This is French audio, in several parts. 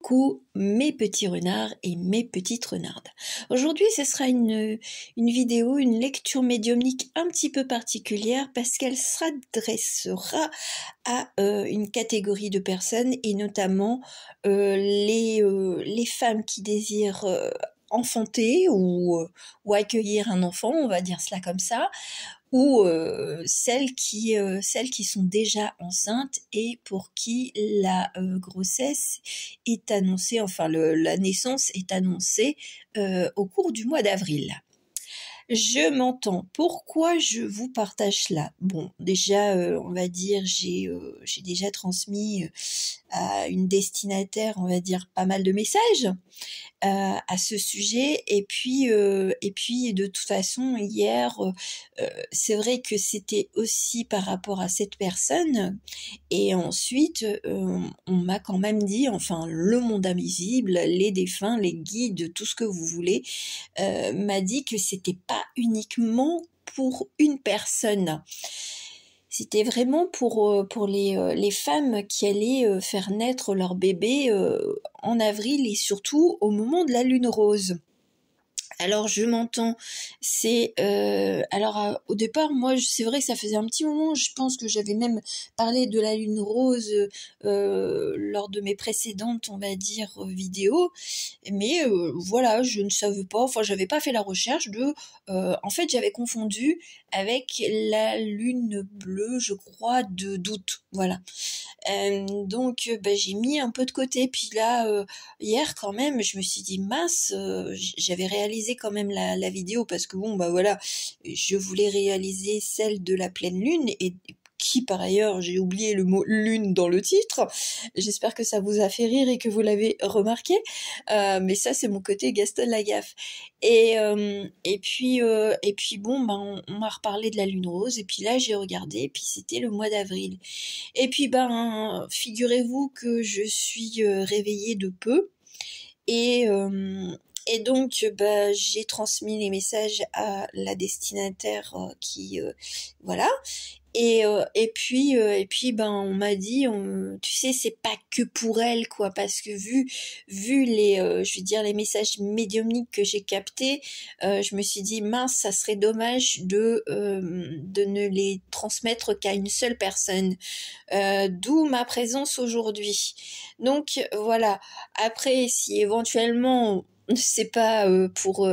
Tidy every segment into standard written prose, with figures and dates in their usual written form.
Coucou mes petits renards et mes petites renardes. Aujourd'hui, ce sera une vidéo, une lecture médiumnique un petit peu particulière parce qu'elle s'adressera à une catégorie de personnes et notamment les femmes qui désirent enfanter ou accueillir un enfant, on va dire cela comme ça, ou celles qui sont déjà enceintes et pour qui la grossesse est annoncée, enfin la naissance est annoncée au cours du mois d'avril. Je m'entends. Pourquoi je vous partage cela? Bon, déjà, on va dire, j'ai déjà transmis à une destinataire, on va dire, pas mal de messages à ce sujet. Et puis de toute façon, hier, c'est vrai que c'était aussi par rapport à cette personne. Et ensuite, on m'a quand même dit, enfin, le monde invisible, les défunts, les guides, tout ce que vous voulez, m'a dit que c'était pas uniquement pour une personne. C'était vraiment pour les femmes qui allaient faire naître leur bébé en avril et surtout au moment de la lune rose. Alors je m'entends, au départ moi c'est vrai que ça faisait un petit moment, je pense que j'avais même parlé de la lune rose lors de mes précédentes, on va dire, vidéos, mais voilà, je ne savais pas, enfin j'avais pas fait la recherche en fait j'avais confondu avec la lune bleue, je crois, d'août, voilà. Donc j'ai mis un peu de côté, puis là hier quand même je me suis dit mince, j'avais réalisé quand même la vidéo parce que bon bah voilà, je voulais réaliser celle de la pleine lune et qui par ailleurs j'ai oublié le mot lune dans le titre. J'espère que ça vous a fait rire et que vous l'avez remarqué, mais ça c'est mon côté Gaston Lagaffe. Et puis bon ben on m'a reparlé de la lune rose et puis là j'ai regardé et puis c'était le mois d'avril. Et puis ben figurez-vous que je suis réveillée de peu et donc bah, j'ai transmis les messages à la destinataire qui voilà. Et puis ben on m'a dit, tu sais, c'est pas que pour elle quoi, parce que vu les je veux dire les messages médiumniques que j'ai captés, je me suis dit mince, ça serait dommage de ne les transmettre qu'à une seule personne, d'où ma présence aujourd'hui. Donc voilà. Après, si éventuellement c'est pas pour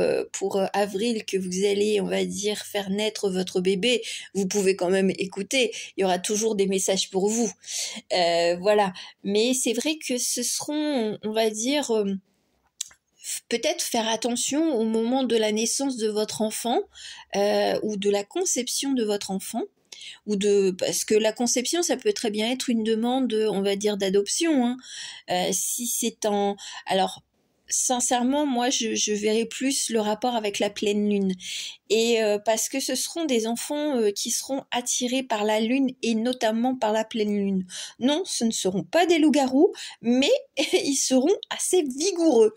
avril que vous allez, on va dire, faire naître votre bébé, vous pouvez quand même écouter, il y aura toujours des messages pour vous, voilà. Mais c'est vrai que ce seront, on va dire, peut-être faire attention au moment de la naissance de votre enfant ou de la conception de votre enfant, parce que la conception ça peut très bien être une demande, on va dire, d'adoption, hein. Si c'est alors sincèrement moi je verrais plus le rapport avec la pleine lune, et parce que ce seront des enfants qui seront attirés par la lune et notamment par la pleine lune. Non, ce ne seront pas des loups-garous, mais ils seront assez vigoureux,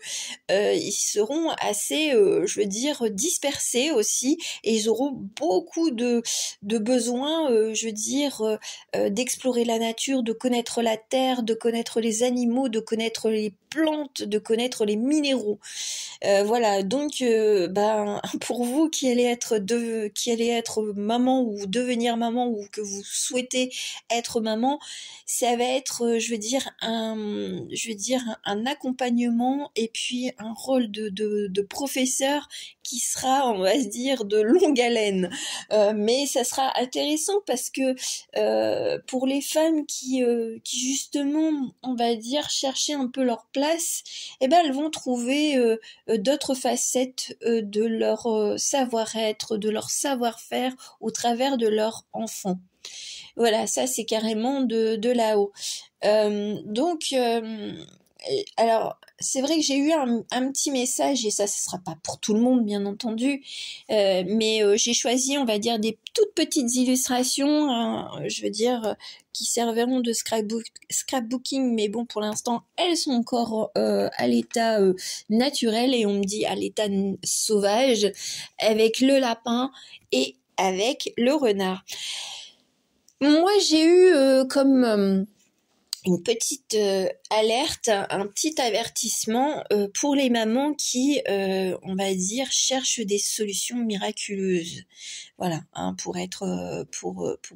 ils seront assez je veux dire dispersés aussi, et ils auront beaucoup de besoins, je veux dire, d'explorer la nature, de connaître la terre, de connaître les animaux, de connaître les plantes, de connaître les minéraux. Voilà, donc ben pour vous qui allez être maman ou devenir maman ou que vous souhaitez être maman, ça va être je veux dire un accompagnement et puis un rôle de professeur qui sera, on va se dire, de longue haleine. Mais ça sera intéressant parce que pour les femmes qui justement, on va dire, chercher un peu leur place, eh ben elles vont trouver d'autres facettes de leur savoir-être, de leur savoir-faire au travers de leur enfant. Voilà, ça c'est carrément de là-haut. Donc alors c'est vrai que j'ai eu un petit message, et ça ce sera pas pour tout le monde bien entendu, mais j'ai choisi, on va dire, des toutes petites illustrations, hein, je veux dire, qui serviront de scrapbooking, mais bon pour l'instant elles sont encore à l'état naturel, et on me dit à l'état sauvage, avec le lapin et avec le renard. Moi j'ai eu comme une petite alerte, un petit avertissement pour les mamans qui, on va dire, cherchent des solutions miraculeuses. Voilà, hein, pour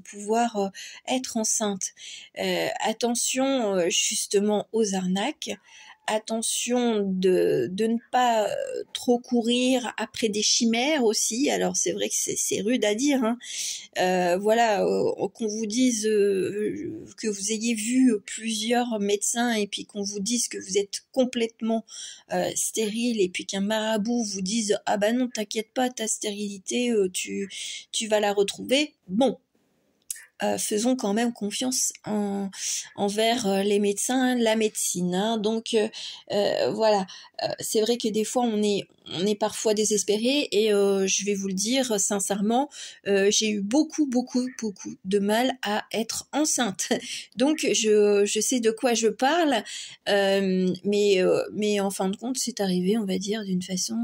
pouvoir être enceinte. Attention justement aux arnaques. Attention de ne pas trop courir après des chimères aussi. Alors c'est vrai que c'est rude à dire, hein. Voilà, qu'on vous dise que vous ayez vu plusieurs médecins et puis qu'on vous dise que vous êtes complètement stérile et puis qu'un marabout vous dise ah bah non t'inquiète pas ta stérilité tu vas la retrouver. Bon. Faisons quand même confiance envers les médecins, la médecine, hein. Donc voilà, c'est vrai que des fois on est parfois désespéré et je vais vous le dire sincèrement, j'ai eu beaucoup de mal à être enceinte. Donc je sais de quoi je parle, mais en fin de compte c'est arrivé, on va dire, d'une façon,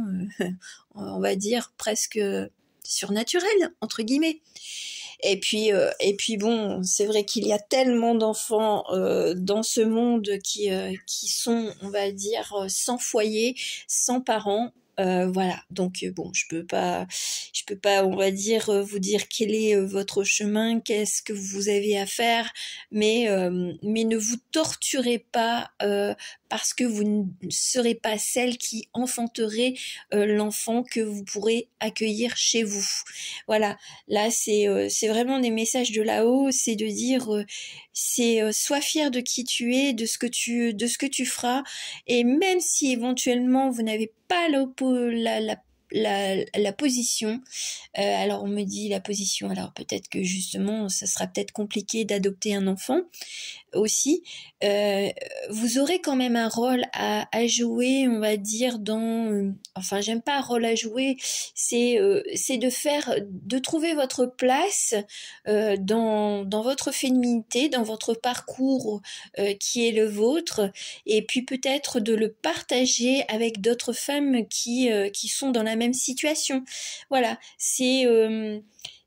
on va dire presque surnaturelle entre guillemets. Et puis bon, c'est vrai qu'il y a tellement d'enfants dans ce monde qui sont, on va dire, sans foyer, sans parents. Voilà, donc bon, je peux pas, on va dire, vous dire quel est votre chemin, qu'est-ce que vous avez à faire, mais ne vous torturez pas parce que vous ne serez pas celle qui enfanterait l'enfant que vous pourrez accueillir chez vous. Voilà, là c'est vraiment des messages de là-haut, c'est de dire sois fier de qui tu es, de ce que tu feras, et même si éventuellement vous n'avez pas la position, alors on me dit la position, alors peut-être que justement ça sera peut-être compliqué d'adopter un enfant aussi, vous aurez quand même un rôle à jouer, on va dire, enfin j'aime pas rôle à jouer, c'est de trouver votre place dans votre féminité, dans votre parcours qui est le vôtre, et puis peut-être de le partager avec d'autres femmes qui sont dans la même situation. Voilà,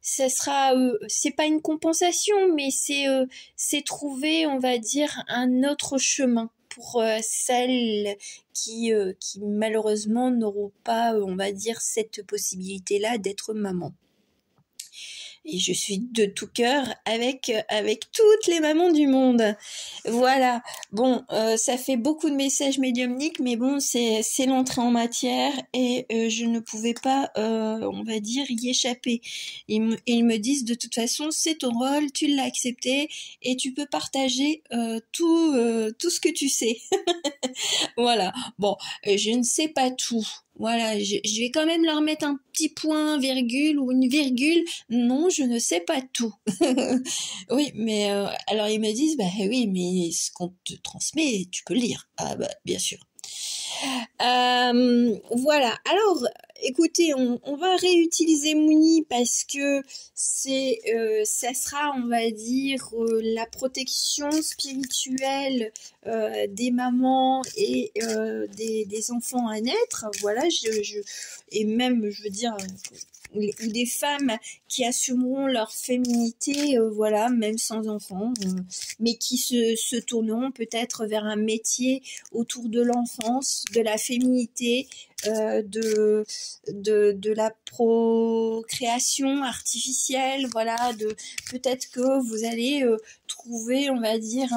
ça sera, c'est pas une compensation, mais c'est trouver, on va dire, un autre chemin pour celles qui malheureusement n'auront pas, on va dire, cette possibilité-là d'être maman. Et je suis de tout cœur avec toutes les mamans du monde. Voilà. Bon, ça fait beaucoup de messages médiumniques, mais bon, c'est l'entrée en matière et je ne pouvais pas, on va dire, y échapper. Ils me disent de toute façon, c'est ton rôle, tu l'as accepté et tu peux partager tout ce que tu sais. Voilà. Bon, je ne sais pas tout. Voilà, je vais quand même leur mettre un petit point, virgule ou une virgule. Non, je ne sais pas tout. Oui, mais alors ils me disent, bah oui, mais ce qu'on te transmet, tu peux le lire. Ah bah bien sûr. Voilà. Alors, écoutez, on va réutiliser Mouni parce que ça sera, on va dire, la protection spirituelle des mamans et des enfants à naître. Voilà, et même, je veux dire, ou des femmes qui assumeront leur féminité, voilà, même sans enfants, mais qui se tourneront peut-être vers un métier autour de l'enfance, de la féminité, de la procréation artificielle, voilà, peut-être que vous allez trouver, on va dire,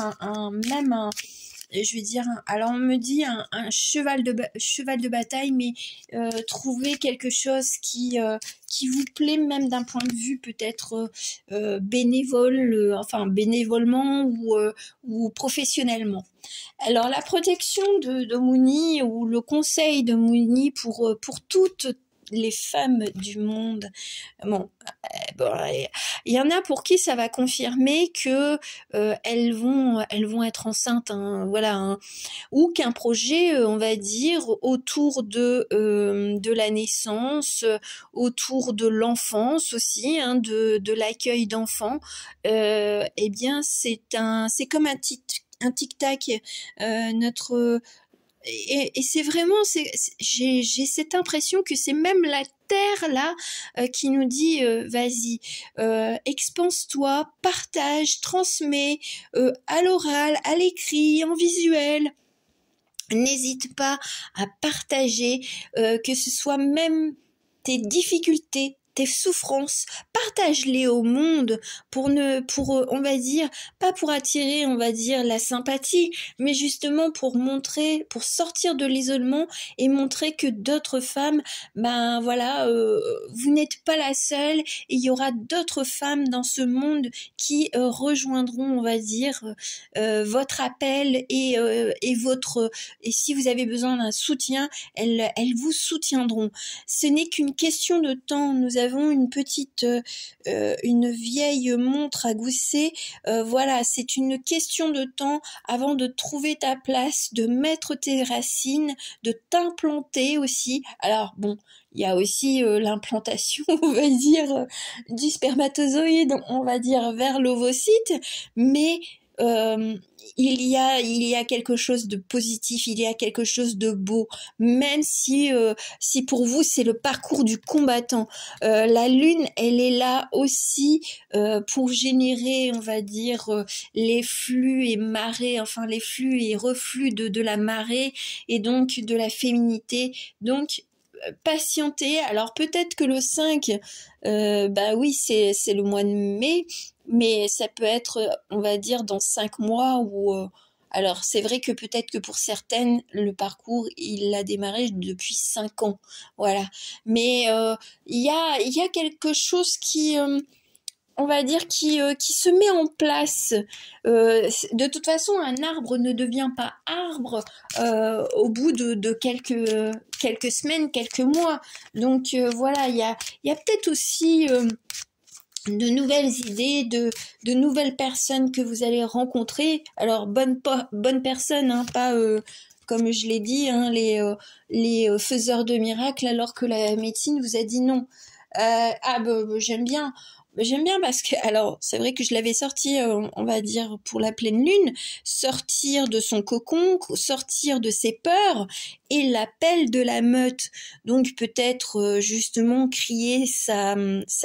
je vais dire, alors on me dit un cheval de bataille, mais trouver quelque chose qui vous plaît, même d'un point de vue peut-être bénévole, enfin bénévolement ou professionnellement. Alors la protection de Mouni, ou le conseil de Mouni pour toutes les femmes du monde, bon, il y en a pour qui ça va confirmer que elles vont être enceintes, hein, voilà, hein, ou qu'un projet, on va dire, autour de la naissance, autour de l'enfance aussi, hein, de l'accueil d'enfants, eh bien c'est comme un tic-tac, notre et c'est vraiment, j'ai cette impression que c'est même la terre là qui nous dit vas-y, expanse-toi, partage, transmets à l'oral, à l'écrit, en visuel. N'hésite pas à partager, que ce soit même tes difficultés, tes souffrances, partage-les au monde pour on va dire, pas pour attirer, on va dire, la sympathie, mais justement pour montrer, pour sortir de l'isolement et montrer que d'autres femmes, ben voilà, vous n'êtes pas la seule, et il y aura d'autres femmes dans ce monde qui rejoindront, on va dire, votre appel et et si vous avez besoin d'un soutien, elles vous soutiendront. Ce n'est qu'une question de temps. Nous avons une vieille montre à gousset. Voilà, c'est une question de temps avant de trouver ta place, de mettre tes racines, de t'implanter aussi. Alors bon, il y a aussi l'implantation, on va dire, du spermatozoïde, on va dire, vers l'ovocyte, mais il y a quelque chose de positif, il y a quelque chose de beau, même si pour vous c'est le parcours du combattant. La lune, elle est là aussi pour générer, on va dire, les flux et marées, enfin les flux et reflux de la marée et donc de la féminité. Donc patienter. Alors peut-être que le 5, bah oui, c'est le mois de mai, mais ça peut être, on va dire, dans 5 mois ou alors c'est vrai que peut-être que pour certaines, le parcours, il a démarré depuis 5 ans. Voilà. Mais il y a quelque chose qui on va dire qui se met en place. De toute façon, un arbre ne devient pas arbre au bout de quelques semaines, quelques mois. Donc voilà, il y a peut-être aussi de nouvelles idées, de nouvelles personnes que vous allez rencontrer. Alors bonne personne, hein, pas comme je l'ai dit, hein, les faiseurs de miracles, alors que la médecine vous a dit non. J'aime bien. J'aime bien parce que, alors, c'est vrai que je l'avais sorti, on va dire, pour la pleine lune, sortir de son cocon, sortir de ses peurs et l'appel de la meute. Donc, peut-être, justement, crier sa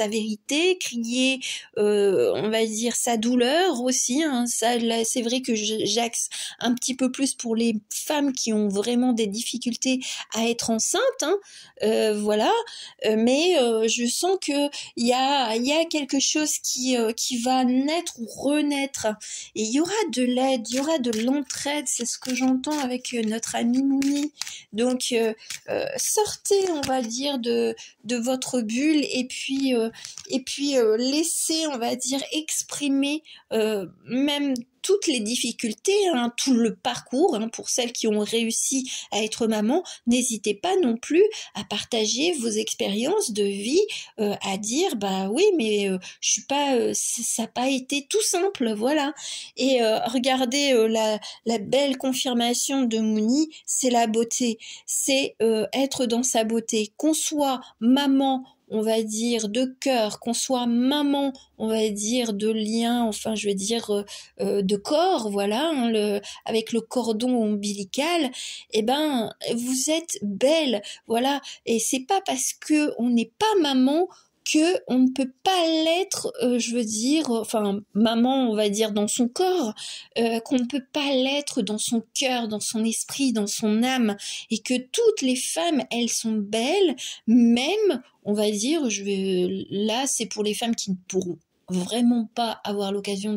vérité, crier, on va dire, sa douleur aussi, hein. Ça, là, c'est vrai que j'axe un petit peu plus pour les femmes qui ont vraiment des difficultés à être enceintes, hein. Voilà. Mais je sens que il y a quelque chose qui va naître ou renaître, et il y aura de l'aide, il y aura de l'entraide, c'est ce que j'entends avec notre amie Mouni. Donc sortez, on va dire, de votre bulle et puis laissez, on va dire, exprimer même toutes les difficultés, hein, tout le parcours, hein, pour celles qui ont réussi à être maman. N'hésitez pas non plus à partager vos expériences de vie, à dire bah oui, mais je suis pas, ça n'a pas été tout simple, voilà. Et regardez la belle confirmation de Mouni, c'est la beauté, c'est être dans sa beauté, qu'on soit maman, on va dire, de cœur, qu'on soit maman, on va dire, de lien, enfin, je veux dire, de corps, voilà, hein, avec le cordon ombilical, eh ben, vous êtes belle, voilà. Et c'est pas parce que on n'est pas maman que on ne peut pas l'être, je veux dire, enfin, maman, on va dire, dans son corps, qu'on ne peut pas l'être dans son cœur, dans son esprit, dans son âme, et que toutes les femmes, elles sont belles, même, on va dire, là, c'est pour les femmes qui ne pourront vraiment pas avoir l'occasion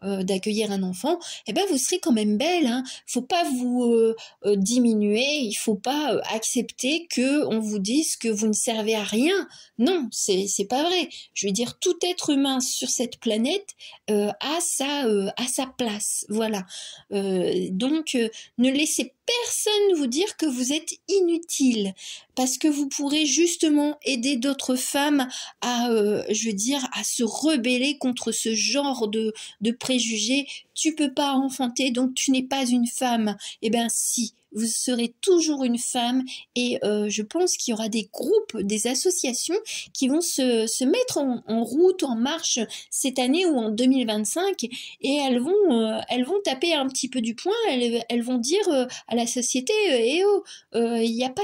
d'accueillir un enfant, eh ben vous serez quand même belle, hein. Faut pas vous diminuer, il faut pas accepter que on vous dise que vous ne servez à rien. Non, c'est pas vrai. Je veux dire, tout être humain sur cette planète a sa place, voilà. Donc ne laissez personne vous dire que vous êtes inutile, parce que vous pourrez justement aider d'autres femmes à, je veux dire, à se rebeller contre ce genre de préjugés. Tu peux pas enfanter, donc tu n'es pas une femme. Eh ben si, vous serez toujours une femme et je pense qu'il y aura des groupes, des associations qui vont se mettre en route, en marche cette année ou en 2025 et elles vont taper un petit peu du poing, elles vont dire à la société eh oh, il n'y a pas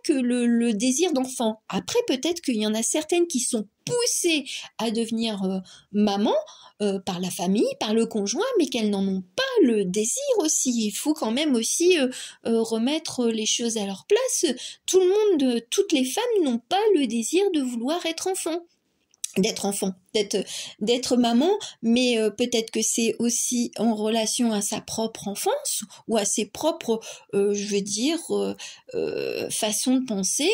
que le désir d'enfant. Après, peut-être qu'il y en a certaines qui sont poussées à devenir maman par la famille, par le conjoint, mais qu'elles n'en ont pas le désir aussi. Il faut quand même aussi remettre les choses à leur place. Tout le monde, toutes les femmes n'ont pas le désir de vouloir être enfant, d'être maman, mais peut-être que c'est aussi en relation à sa propre enfance ou à ses propres, je veux dire, façons de penser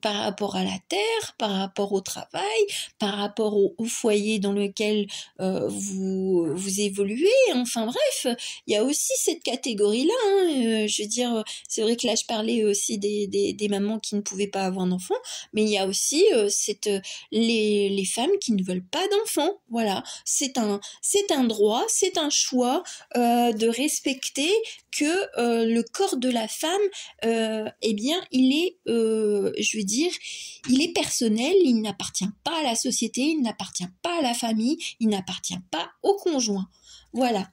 par rapport à la terre, par rapport au travail, par rapport au foyer dans lequel vous évoluez. Enfin bref, il y a aussi cette catégorie-là. Hein, je veux dire, c'est vrai que là je parlais aussi des mamans qui ne pouvaient pas avoir d'enfants, mais il y a aussi les femmes qui ne veulent pas d'enfants. Voilà, c'est un droit, c'est un choix de respecter que le corps de la femme, eh bien, il est, je veux dire, il est personnel, il n'appartient pas à la société, il n'appartient pas à la famille, il n'appartient pas au conjoint. Voilà.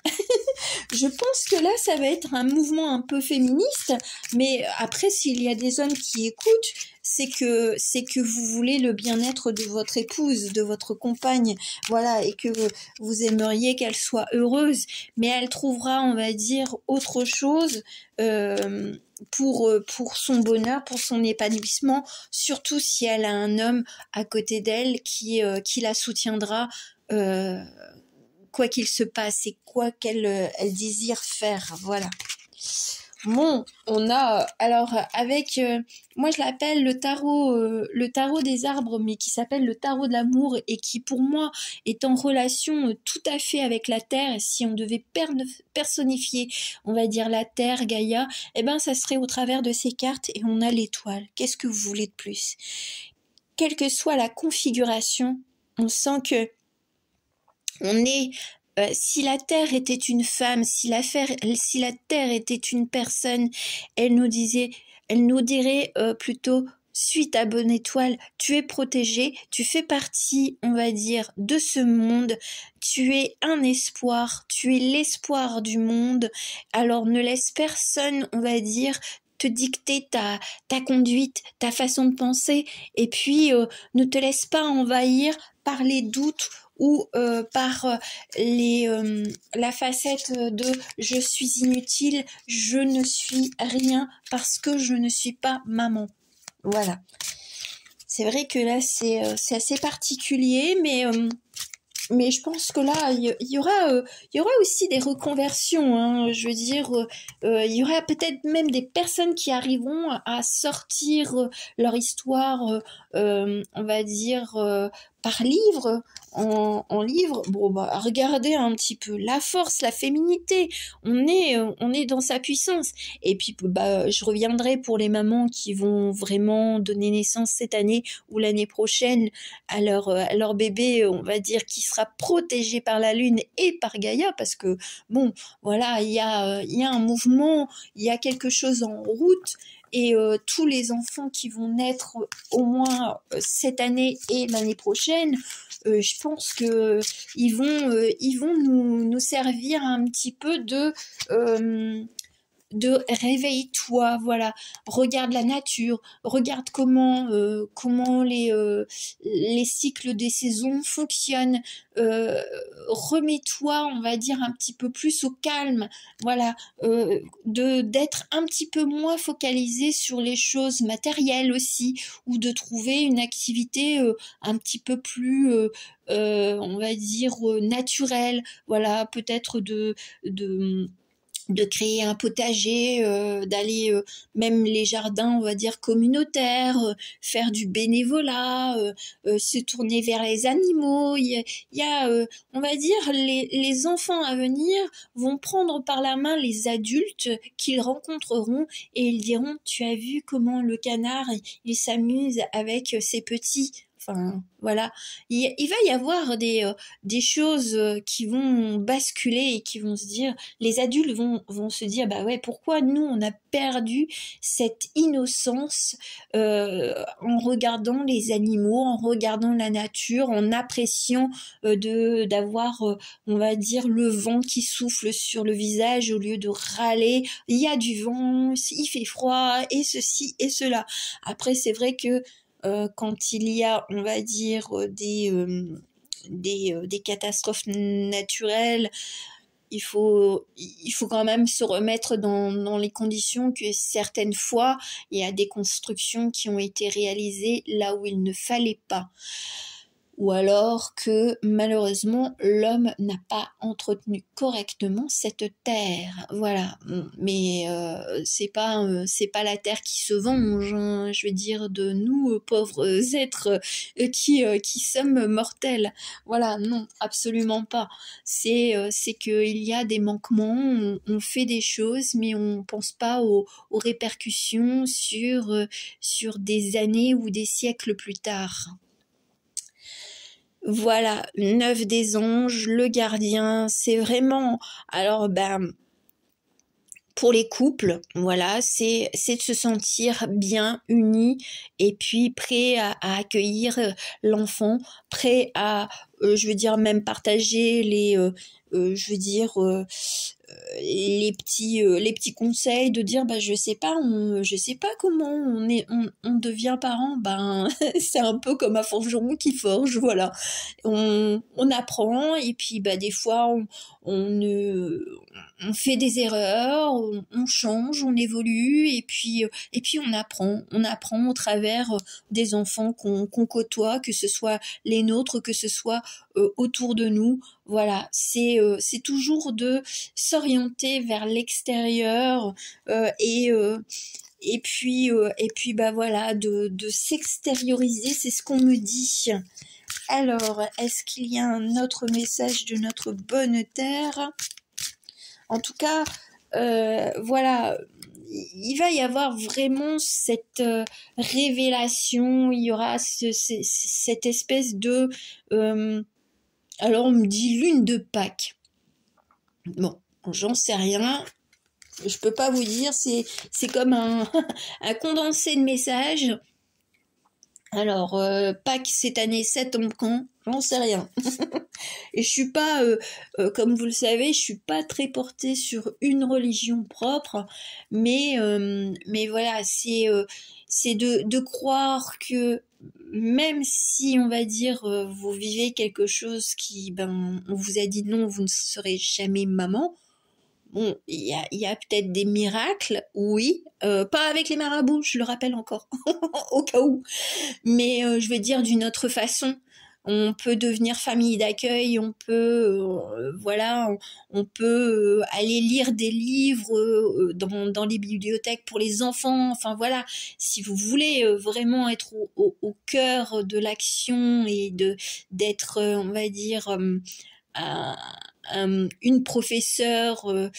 Je pense que là, ça va être un mouvement un peu féministe, mais après, s'il y a des hommes qui écoutent, c'est que vous voulez le bien-être de votre épouse, de votre compagne, voilà, et que vous aimeriez qu'elle soit heureuse, mais elle trouvera, on va dire, autre chose pour son bonheur, pour son épanouissement, surtout si elle a un homme à côté d'elle qui la soutiendra quoi qu'il se passe et quoi qu'elle désire faire, voilà. Bon, on a alors avec moi je l'appelle le tarot des arbres, mais qui s'appelle le tarot de l'amour et qui pour moi est en relation tout à fait avec la terre. Si on devait personnifier, on va dire la terre, Gaïa, eh ben ça serait au travers de ces cartes et on a l'étoile. Qu'est-ce que vous voulez de plus? Quelle que soit la configuration, on sent que on est si la Terre était une femme, si la Terre était une personne, elle nous dirait plutôt suis ta bonne étoile, tu es protégé, tu fais partie, on va dire, de ce monde, tu es un espoir, tu es l'espoir du monde, alors ne laisse personne, on va dire, te dicter ta conduite, ta façon de penser, et puis ne te laisse pas envahir par les doutes ou par la facette de je suis inutile, je ne suis rien parce que je ne suis pas maman. Voilà. C'est vrai que là c'est assez particulier, mais je pense que là, il y aura aussi des reconversions. Hein, je veux dire, il y aura peut-être même des personnes qui arriveront à sortir leur histoire, on va dire, par livre, en livre. Bon, bah, regardez un petit peu la force, la féminité. On est dans sa puissance. Et puis, bah, je reviendrai pour les mamans qui vont vraiment donner naissance cette année ou l'année prochaine à leur bébé, on va dire, qui sera protégé par la lune et par Gaïa, parce que bon, voilà, il y a un mouvement, il y a quelque chose en route, et tous les enfants qui vont naître au moins cette année et l'année prochaine, je pense que ils vont nous servir un petit peu de réveille-toi, voilà, regarde la nature, regarde comment les cycles des saisons fonctionnent, remets-toi, on va dire, un petit peu plus au calme, voilà, d'être un petit peu moins focalisé sur les choses matérielles aussi, ou de trouver une activité un petit peu plus on va dire naturelle, voilà, peut-être de créer un potager, d'aller même les jardins, on va dire communautaires, faire du bénévolat, se tourner vers les animaux. Il y a on va dire, les enfants à venir vont prendre par la main les adultes qu'ils rencontreront et ils diront, tu as vu comment le canard, il s'amuse avec ses petits. Enfin, voilà. Il va y avoir des choses qui vont basculer et qui vont se dire, les adultes vont se dire, bah ouais, pourquoi nous, on a perdu cette innocence en regardant les animaux, en regardant la nature, en appréciant d'avoir, on va dire, le vent qui souffle sur le visage au lieu de râler, il y a du vent, il fait froid, et ceci et cela. Après, c'est vrai que quand il y a, on va dire, des catastrophes naturelles, il faut quand même se remettre dans les conditions que certaines fois, il y a des constructions qui ont été réalisées là où il ne fallait pas. Ou alors que malheureusement l'homme n'a pas entretenu correctement cette terre, voilà. Mais c'est pas la terre qui se venge, hein. Je veux dire, de nous pauvres êtres qui sommes mortels, voilà, non, absolument pas. C'est qu'il y a des manquements, on fait des choses, mais on pense pas aux répercussions sur des années ou des siècles plus tard. Voilà, 9 des anges, le gardien, c'est vraiment... Alors, pour les couples, voilà, c'est de se sentir bien unis et puis prêt à accueillir l'enfant, prêt à, je veux dire, même partager les petits conseils de dire je sais pas comment on devient parent, c'est un peu comme un forgeron qui forge, voilà, on apprend et puis des fois on fait des erreurs, on change, on évolue et puis on apprend au travers des enfants qu'on côtoie, que ce soit les nôtres, que ce soit autour de nous. Voilà, c'est toujours de s'orienter vers l'extérieur et puis voilà, de s'extérioriser, c'est ce qu'on me dit. Alors, est-ce qu'il y a un autre message de notre bonne terre? En tout cas, voilà, il va y avoir vraiment cette révélation, il y aura cette espèce de... alors on me dit lune de Pâques. Bon, j'en sais rien. Je peux pas vous dire, c'est comme un condensé de messages. Alors, Pâques cette année, ça tombe quand? J'en sais rien. Et je suis pas, comme vous le savez, je suis pas très portée sur une religion propre, mais voilà, c'est de croire que même si on va dire vous vivez quelque chose qui, on vous a dit non, vous ne serez jamais maman. Bon, il y a peut-être des miracles, oui, pas avec les marabouts, je le rappelle encore, au cas où, mais je veux dire d'une autre façon. On peut devenir famille d'accueil, on peut, voilà, on peut aller lire des livres dans les bibliothèques pour les enfants. Enfin voilà, si vous voulez vraiment être au cœur de l'action et d'être, on va dire, une professeure,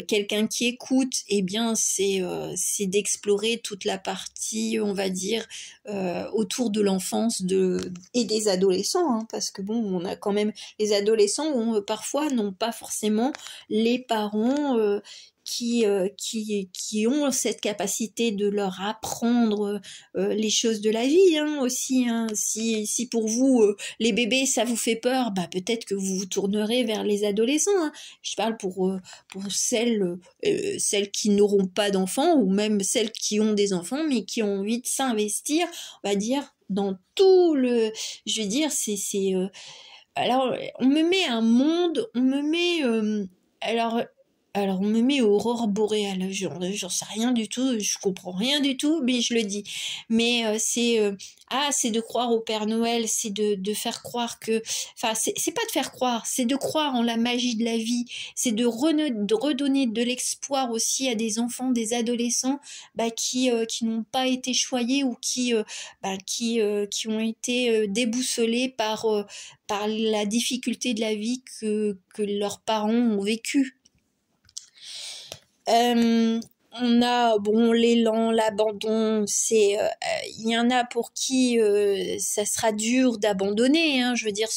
quelqu'un qui écoute, eh bien c'est d'explorer toute la partie, on va dire, autour de l'enfance et des adolescents, hein, parce que bon, on a quand même les adolescents où parfois n'ont pas forcément les parents qui ont cette capacité de leur apprendre les choses de la vie, hein, aussi, hein. Si pour vous les bébés ça vous fait peur, peut-être que vous vous tournerez vers les adolescents, hein. Je parle pour celles qui n'auront pas d'enfants ou même celles qui ont des enfants mais qui ont envie de s'investir, on va dire, dans tout le, je veux dire, alors on me met un monde, on me met alors on me met aurore boréale, j'en sais rien du tout, je comprends rien du tout, mais je le dis. Mais c'est de croire au Père Noël, c'est de faire croire que... Enfin, c'est pas de faire croire, c'est de croire en la magie de la vie, c'est de redonner de l'espoir aussi à des enfants, des adolescents qui n'ont pas été choyés ou qui ont été déboussolés par la difficulté de la vie que leurs parents ont vécu. on a bon l'élan, l'abandon, il y en a pour qui ça sera dur d'abandonner, hein, je veux dire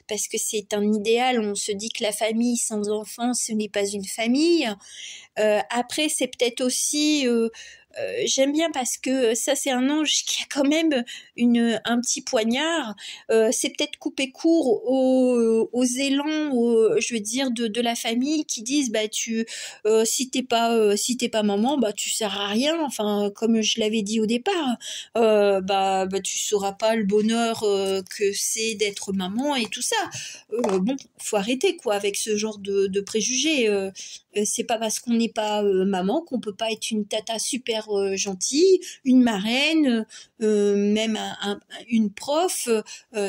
parce que c'est un idéal, on se dit que la famille sans enfants, ce n'est pas une famille. Après, c'est peut-être aussi, j'aime bien parce que ça, c'est un ange qui a quand même un petit poignard. C'est peut-être couper court aux élans, je veux dire, de la famille qui disent, bah si t'es pas maman, bah tu sers à rien. Enfin, comme je l'avais dit au départ, bah tu sauras pas le bonheur que c'est d'être maman et tout ça. Bon, faut arrêter quoi avec ce genre de préjugés. C'est pas parce qu'on n'est pas maman qu'on peut pas être une tata super gentille, une marraine, même une prof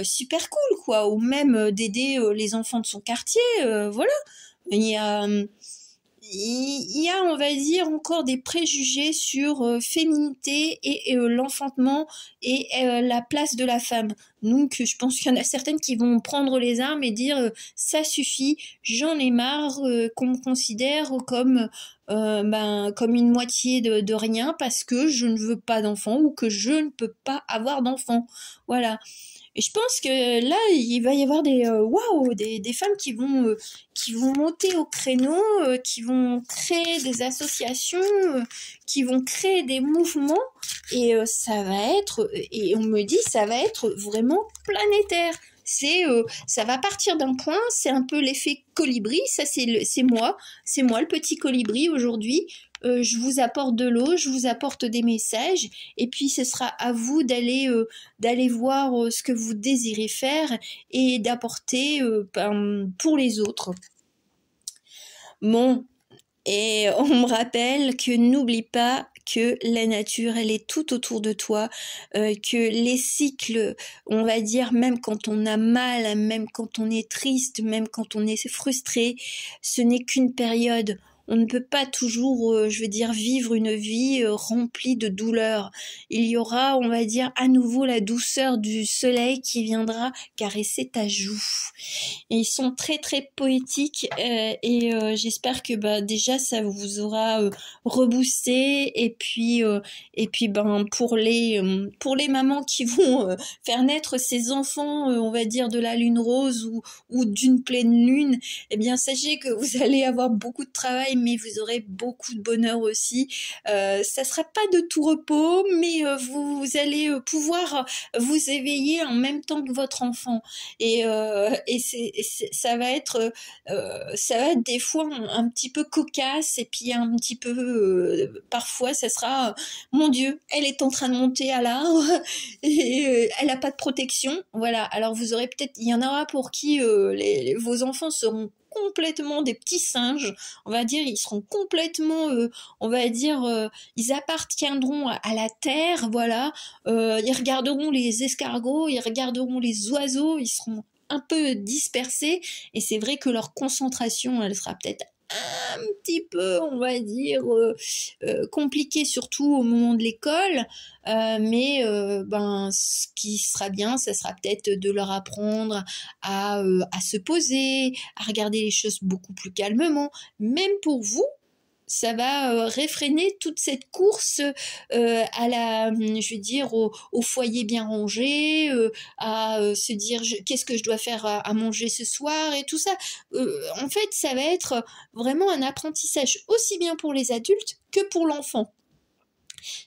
super cool quoi, ou même d'aider les enfants de son quartier, voilà. Il y a on va dire, encore des préjugés sur féminité et l'enfantement et la place de la femme. Donc, je pense qu'il y en a certaines qui vont prendre les armes et dire ça suffit, j'en ai marre qu'on me considère comme une moitié de rien parce que je ne veux pas d'enfant ou que je ne peux pas avoir d'enfant. Voilà. Et je pense que là, il va y avoir des femmes qui vont monter au créneau, qui vont créer des associations, qui vont créer des mouvements, et et on me dit, ça va être vraiment planétaire. Ça va partir d'un point, c'est un peu l'effet colibri, ça c'est moi le petit colibri aujourd'hui. Je vous apporte de l'eau, je vous apporte des messages, et puis ce sera à vous d'aller voir ce que vous désirez faire et d'apporter pour les autres. Bon, et on me rappelle que n'oublie pas que la nature, elle est tout autour de toi, que les cycles, on va dire, même quand on a mal, même quand on est triste, même quand on est frustré, ce n'est qu'une période. On ne peut pas toujours, je veux dire, vivre une vie remplie de douleur. Il y aura, on va dire, à nouveau la douceur du soleil qui viendra caresser ta joue. Et ils sont très très poétiques et j'espère que déjà ça vous aura reboosté et puis pour les mamans qui vont faire naître ces enfants on va dire de la lune rose ou d'une pleine lune, eh bien sachez que vous allez avoir beaucoup de travail mais vous aurez beaucoup de bonheur aussi. Ça sera pas de tout repos mais vous allez pouvoir vous éveiller en même temps que votre enfant et ça va être des fois un petit peu cocasse et puis un petit peu parfois ça sera mon Dieu, elle est en train de monter à l'arbre et elle a pas de protection. Voilà, alors vous aurez peut-être, il y en aura pour qui vos enfants seront complètement des petits singes, on va dire, ils seront complètement, on va dire, ils appartiendront à la terre, voilà, ils regarderont les escargots, ils regarderont les oiseaux, ils seront un peu dispersés, et c'est vrai que leur concentration, elle sera peut-être un petit peu, on va dire, compliquée, surtout au moment de l'école, mais ce qui sera bien, ça sera peut-être de leur apprendre à se poser, à regarder les choses beaucoup plus calmement, même pour vous. Ça va réfréner toute cette course je veux dire, au foyer bien rangé, à se dire qu'est-ce que je dois faire à manger ce soir et tout ça. En fait, ça va être vraiment un apprentissage aussi bien pour les adultes que pour l'enfant.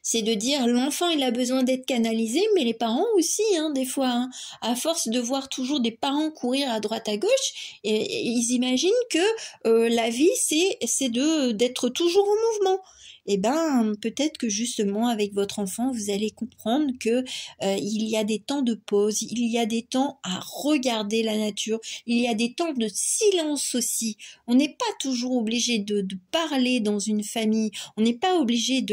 C'est de dire l'enfant il a besoin d'être canalisé, mais les parents aussi, hein, des fois, hein, à force de voir toujours des parents courir à droite à gauche, et ils imaginent que la vie c'est d'être toujours en mouvement. Eh ben peut-être que justement avec votre enfant vous allez comprendre que il y a des temps de pause, il y a des temps à regarder la nature, il y a des temps de silence aussi. On n'est pas toujours obligé de parler dans une famille, on n'est pas obligé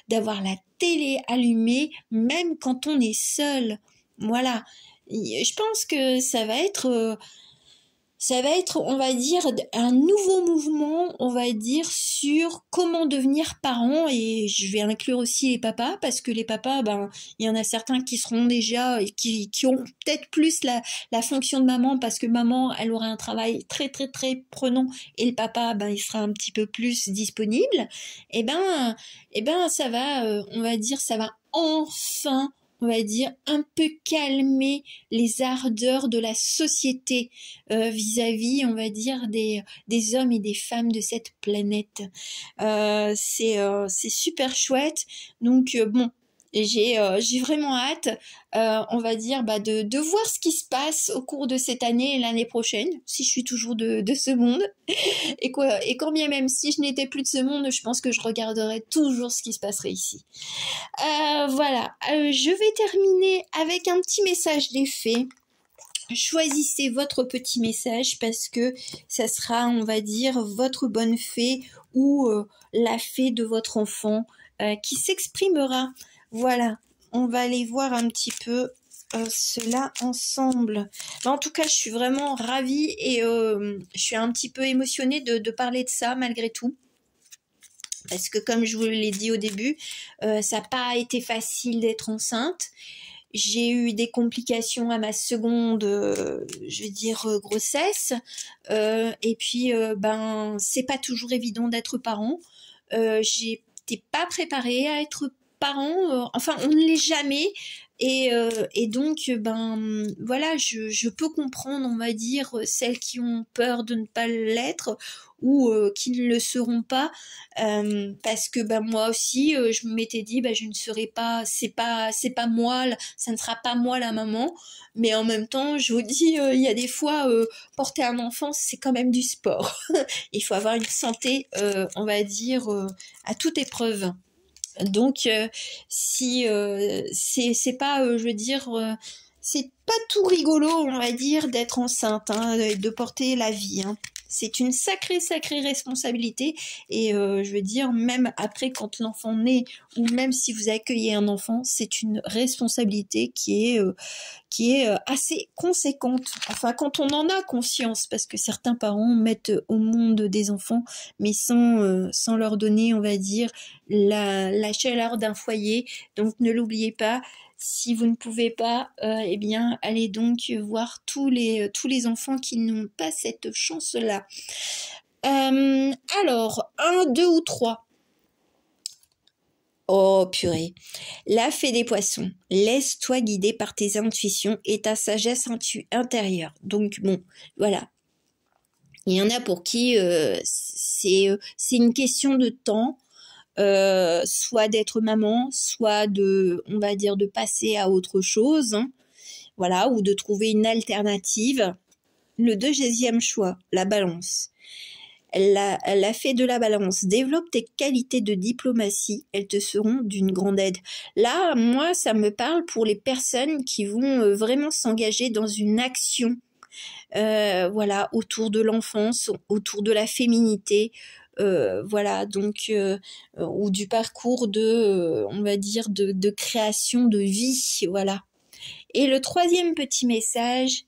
d'avoir la télé allumée même quand on est seul. Voilà. Je pense que Ça va être, on va dire, un nouveau mouvement, on va dire, sur comment devenir parent, et je vais inclure aussi les papas, parce que les papas, ben, il y en a certains qui seront déjà, qui ont peut-être plus la fonction de maman, parce que maman, elle aura un travail très très très prenant, et le papa, ben, il sera un petit peu plus disponible. Et ben, ça va, on va dire, ça va enfin, on va dire, un peu calmer les ardeurs de la société vis-à-vis, on va dire, des hommes et des femmes de cette planète. C'est super chouette. Donc bon, j'ai vraiment hâte, on va dire, bah, de voir ce qui se passe au cours de cette année et l'année prochaine, si je suis toujours de ce monde. Et quand bien même si je n'étais plus de ce monde, je pense que je regarderais toujours ce qui se passerait ici. Voilà, je vais terminer avec un petit message des fées. Choisissez votre petit message parce que ça sera, on va dire, votre bonne fée ou la fée de votre enfant qui s'exprimera. Voilà, on va aller voir un petit peu cela ensemble. En tout cas, je suis vraiment ravie et je suis un petit peu émotionnée de parler de ça malgré tout. Parce que comme je vous l'ai dit au début, ça n'a pas été facile d'être enceinte. J'ai eu des complications à ma seconde, je veux dire, grossesse. Et puis, ben, c'est pas toujours évident d'être parent. J'étais pas préparée à être parent. Enfin, on ne l'est jamais. Et donc, ben, voilà, je peux comprendre, on va dire, celles qui ont peur de ne pas l'être ou qui ne le seront pas, parce que ben moi aussi, je m'étais dit, ben je ne serai pas, c'est pas moi, ça ne sera pas moi la maman, mais en même temps, je vous dis, il y a des fois, porter un enfant, c'est quand même du sport. Il faut avoir une santé, on va dire, à toute épreuve. Donc, si c'est pas, je veux dire, c'est pas tout rigolo, on va dire, d'être enceinte, hein, de porter la vie. Hein. C'est une sacrée responsabilité. Et je veux dire, même après, quand l'enfant naît, ou même si vous accueillez un enfant, c'est une responsabilité qui est assez conséquente. Enfin, quand on en a conscience, parce que certains parents mettent au monde des enfants, mais sans leur donner, on va dire, la chaleur d'un foyer. Donc, ne l'oubliez pas. Si vous ne pouvez pas, eh bien, allez donc voir tous les enfants qui n'ont pas cette chance-là. Alors, 1, 2 ou 3. Oh purée. La fée des poissons. Laisse-toi guider par tes intuitions et ta sagesse intérieure. Donc bon, voilà. Il y en a pour qui c'est une question de temps. Soit d'être maman, soit on va dire, de passer à autre chose, hein, voilà, ou de trouver une alternative. Le deuxième choix, la balance. La fée de la balance. Développe tes qualités de diplomatie, elles te seront d'une grande aide. Là, moi, ça me parle pour les personnes qui vont vraiment s'engager dans une action, voilà, autour de l'enfance, autour de la féminité, voilà, donc ou du parcours on va dire, de création de vie, voilà. Et le troisième petit message,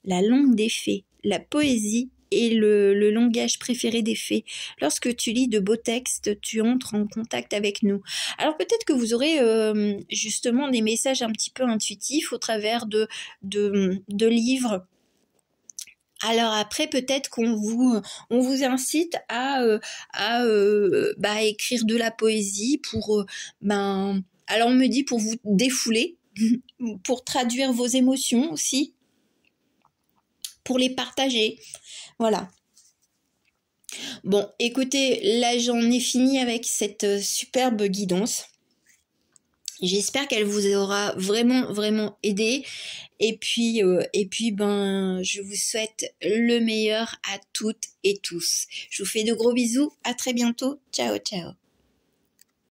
la langue des fées, la poésie et le langage préféré des fées. Lorsque tu lis de beaux textes, tu entres en contact avec nous. Alors peut-être que vous aurez justement des messages un petit peu intuitifs au travers de livres. Alors après, peut-être on vous incite à écrire de la poésie pour alors on me dit pour vous défouler, pour traduire vos émotions aussi, pour les partager, voilà. Bon, écoutez, là j'en ai fini avec cette superbe guidance. J'espère qu'elle vous aura vraiment, vraiment aidé. Et puis, ben, je vous souhaite le meilleur à toutes et tous. Je vous fais de gros bisous. À très bientôt. Ciao, ciao.